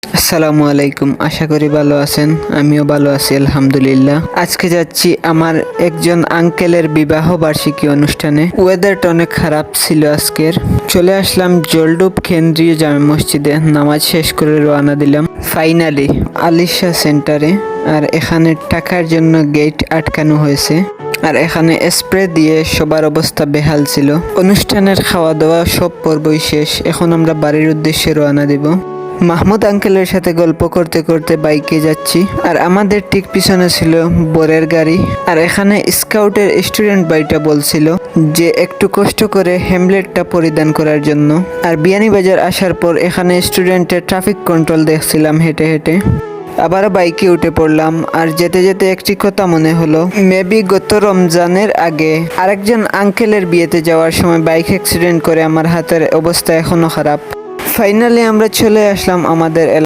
আসসালামু আলাইকুম, আশা করি ভালো আছেন। আমিও ভালো আছি আলহামদুলিল্লাহ। আজকে যাচ্ছি আমার একজন আঙ্কেলের বিবাহ বার্ষিকী অনুষ্ঠানে। ওয়েদারটা অনেক খারাপ ছিল আজকের। চলে আসলাম জলডুব কেন্দ্রীয় জামে মসজিদে, নামাজ শেষ করে রওনা দিলাম ফাইনালি আলিশা সেন্টারে। আর এখানে টাকার জন্য গেট আটকানো হয়েছে, আর এখানে স্প্রে দিয়ে সবার অবস্থা বেহাল ছিল। অনুষ্ঠানের খাওয়া দাওয়া সব পর্বই শেষ। এখন আমরা বাড়ির উদ্দেশ্যে রওনা দিব। মাহমুদ আঙ্কেলের সাথে গল্প করতে করতে বাইকে যাচ্ছি, আর আমাদের ঠিক পিছনে ছিল বরের গাড়ি। আর এখানে স্কাউটের স্টুডেন্ট ভাইটা বলছিল যে একটু কষ্ট করে হেমলেটটা পরিধান করার জন্য। আর বিয়ানীবাজার আসার পর এখানে স্টুডেন্টের ট্রাফিক কন্ট্রোল দেখছিলাম হেঁটে হেঁটে। আবারও বাইকে উঠে পড়লাম, আর যেতে যেতে একটি কথা মনে হলো, মেবি গত রমজানের আগে আরেকজন আঙ্কেলের বিয়েতে যাওয়ার সময় বাইক অ্যাক্সিডেন্ট করে আমার হাতের অবস্থা এখনো খারাপ। ফাইনালি আমরা চলে আসলাম আমাদের